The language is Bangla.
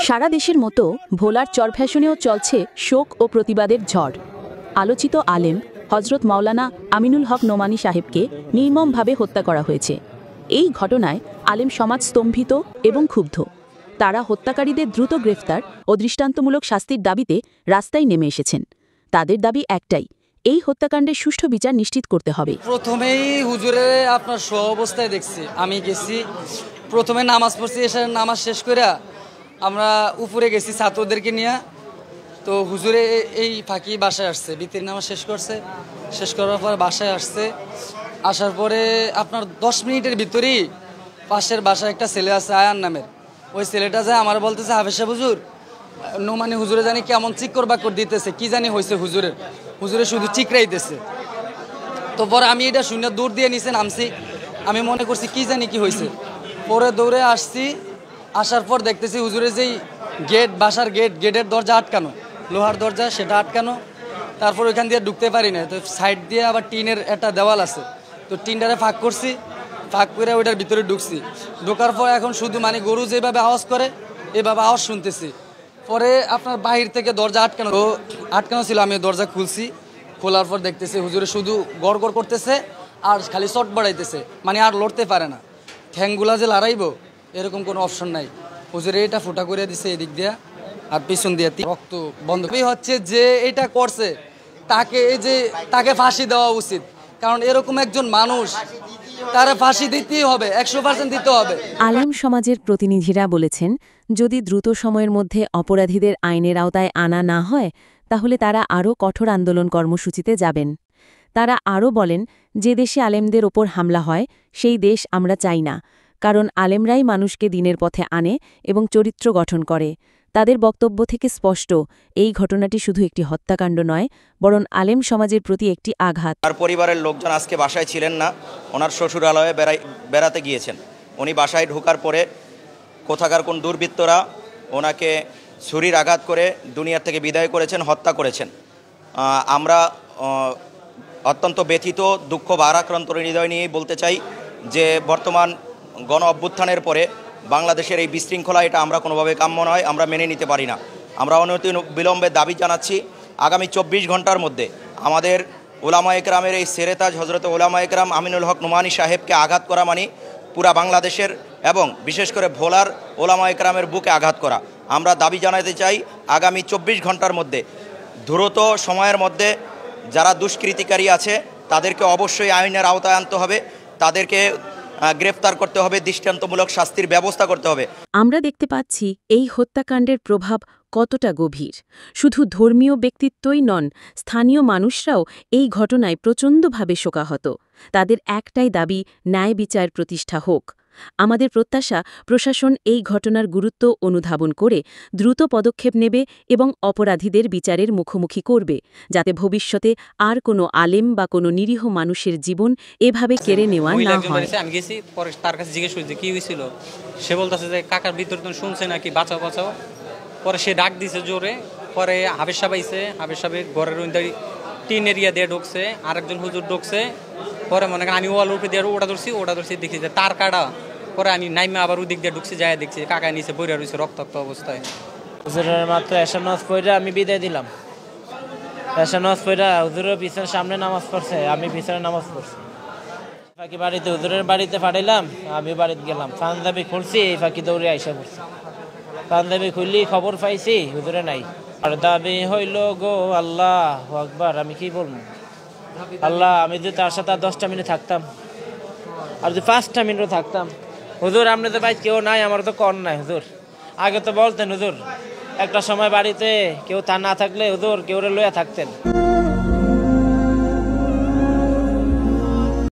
সারা দেশের মতো ভোলার চরফ্যাশনেও চলছে শোক ও প্রতিবাদের ঝড়। আলোচিত আলেম হযরত মাওলানা আমিনুল হক নোমানী সাহেবকে নির্মমভাবে হত্যা করা হয়েছে। এই ঘটনায় আলেম সমাজ স্তম্ভিত এবং ক্ষুব্ধ। তারা হত্যাকারীদের দ্রুত গ্রেফতার ও দৃষ্টান্তমূলক শাস্তির দাবিতে রাস্তায় নেমে এসেছেন। তাদের দাবি একটাই, এই হত্যাকাণ্ডের সুষ্ঠু বিচার নিশ্চিত করতে হবে। প্রথমেই হুজুরে আপনার সহ অবস্থায় দেখছি, আমি গেছি প্রথমে নামাজ পড়ছি, এসে নামাজ শেষ করে আমরা উপরে গেছি ছাত্রদেরকে নিয়ে। তো হুজুরে এই ফাঁকি বাসায় আসছে, ভিতরে নামাজ শেষ করছে, শেষ করার পর বাসায় আসছে। আসার পরে আপনার 10 মিনিটের ভিতরেই পাশের বাসায় একটা ছেলে আছে আয়ান নামের, ওই ছেলেটা যায় আমার বলতেছে, হাফেজ সাহেব হুজুর নোমানী হুজুরে জানি কেমন চিক্কর বাক্কর দিতেছে, কি জানি হয়েছে হুজুরে শুধু চিকরাইতেছে। তো পরে আমি এটা শুনে দূর দিয়ে নিচে নামছি, আমি মনে করছি কি জানি কি হয়েছে। পরে দৌড়ে আসছি, আসার পর দেখতেছি হুজুরের যেই গেট, বাসার গেটের দরজা আটকানো, লোহার দরজা সেটা আটকানো। তারপর ওইখান দিয়ে ঢুকতে পারি না, তো সাইড দিয়ে আবার টিনের একটা দেওয়াল আছে, তো টিনটারে ফাঁক করছি, ফাঁক করে ওইটার ভিতরে ঢুকছি। ঢোকার পর এখন শুধু মানে গরু যেভাবে আওয়াজ করে এভাবে আওয়াজ শুনতেছি। পরে আপনার বাহির থেকে দরজা আটকানো ছিল, আমি দরজা খুলছি, খোলার পর দেখতেছি হুজুরে শুধু গড় গড় করতেছে আর খালি চট বাড়াইতেছে, মানে আর লড়তে পারে না। ঠ্যাংগুলা যে লড়াইব এরকম কোনো অপশন নাই। হুজুরে এটা ফুটা করে দিছে এদিক দিয়া আর পিছন দিয়ে রক্ত বন্ধ হচ্ছে। যে এটা করছে তাকে ফাঁসি দেওয়া উচিত, কারণ এরকম একজন মানুষ, তারা ফাঁসি দিতেই হবে, 100% দিতে হবে। আলেম সমাজের প্রতিনিধিরা বলেছেন, যদি দ্রুত সময়ের মধ্যে অপরাধীদের আইনের আওতায় আনা না হয় তাহলে তারা আরও কঠোর আন্দোলন কর্মসূচিতে যাবেন। তারা আরও বলেন, যে দেশে আলেমদের ওপর হামলা হয় সেই দেশ আমরা চাই না, কারণ আলেমরাই মানুষকে দিনের পথে আনে এবং চরিত্র গঠন করে। তাদের বক্তব্য থেকে স্পষ্ট, এই ঘটনাটি শুধু একটি হত্যাকাণ্ড নয়, বরং আলেম সমাজের প্রতি একটি আঘাত। তার পরিবারের লোকজন আজকে বাসায় ছিলেন না, ওনার শ্বশুরালয়ে বেড়াতে গিয়েছেন। উনি বাসায় ঢোকার পরে কোথাকার কোন দুর্বৃত্তরা ওনাকে ছুরির আঘাত করে দুনিয়ার থেকে বিদায় করেছেন, হত্যা করেছেন। আমরা অত্যন্ত ব্যথিত, দুঃখ ভারাক্রান্ত হৃদয় নিয়ে বলতে চাই যে বর্তমান গণ অভ্যুত্থানের পরে বাংলাদেশের এই বিশৃঙ্খলা, এটা আমরা কোনোভাবে কাম্য নয়, আমরা মেনে নিতে পারি না। আমরা অনতি বিলম্বে দাবি জানাচ্ছি, আগামী 24 ঘন্টার মধ্যে আমাদের ওলামা একরামের এই সেরেতাজ হজরত ওলামা একরাম আমিনুল হক নোমানী সাহেবকে আঘাত করা মানে পুরা বাংলাদেশের এবং বিশেষ করে ভোলার ওলামা একরামের বুকে আঘাত করা। আমরা দাবি জানাতে চাই, আগামী 24 ঘন্টার মধ্যে দ্রুত সময়ের মধ্যে যারা দুষ্কৃতিকারী আছে তাদেরকে অবশ্যই আইনের আওতায় আনতে হবে, তাদেরকে গ্রেফতার করতে হবে, দৃষ্টান্তমূলক শাস্তির ব্যবস্থা করতে হবে। আমরা দেখতে পাচ্ছি এই হত্যাকাণ্ডের প্রভাব কতটা গভীর। শুধু ধর্মীয় ব্যক্তিত্বই নন, স্থানীয় মানুষরাও এই ঘটনায় প্রচণ্ডভাবে শোকাহত। তাদের একটাই দাবি, ন্যায় বিচার প্রতিষ্ঠা হোক। আমাদের প্রত্যাশা, প্রশাসন এই ঘটনার গুরুত্ব অনুধাবন করে দ্রুত পদক্ষেপ নেবে এবং অপরাধীদের বিচারের মুখোমুখি করবে, যাতে ভবিষ্যতে আর কোনো আলেম বা কোনো নিরীহ মানুষের জীবন এভাবে কেড়ে নেওয়া না হয়। আমি গেছি, পরে তার কাছে জিজ্ঞেস করছি কি হয়েছিল, সে বলতেছে যে কাকার ভিতরে তো শুনছে নাকি বাঁচাও বাঁচাও। পরে সে ডাক দিছে জোরে, পরে হাফেজ সাহেব আইছে, হাফেজ সাহেবের ঘরের টিন এরিয়া দিয়ে ঢুকছে, আরেকজন হুজুর ঢুকছে। পরে মনে করেন আমি ওয়াল উপরে দিয়ে ওটা ধরছি দেখি যে তার কাটা। পরে আমি নাইমে আবার ওদিক দিয়ে ঢুকছি, যায় দেখছি কাকা নিচে বইরা রয়েছে রক্তাক্ত অবস্থায়। হুজুরের মাত্র এশার নামাজ পড়ে আমি বিদায় দিলাম। এশার নামাজ পড়ে হুজুরের পিছনে সামনে নামাজ পড়ছে, আমি পিছনে নামাজ পড়ছি। ফাঁকি বাড়িতে হুজুরের বাড়িতে পাঠাইলাম, আমি বাড়িতে গেলাম, পাঞ্জাবি খুলছি, এই ফাঁকি দৌড়ে আইসা পড়ছি। পাঞ্জাবি খুললি খবর পাইছি হুজুরে নাই। আর দাবি হইল গো আল্লাহু আকবার, আমি কি বলবো আল্লাহ, আমি যদি তার সাথে 10টা মিনিট থাকতাম, আর যদি 5টা মিনিটও থাকতাম। হুজুর আপনি তো ভাই কেউ নাই, আমার তো কর নাই হুজুর। আগে তো বলতেন হুজুর, একটা সময় বাড়িতে কেউ তা না থাকলে হুজুর কেউ লইয়া থাকতেন।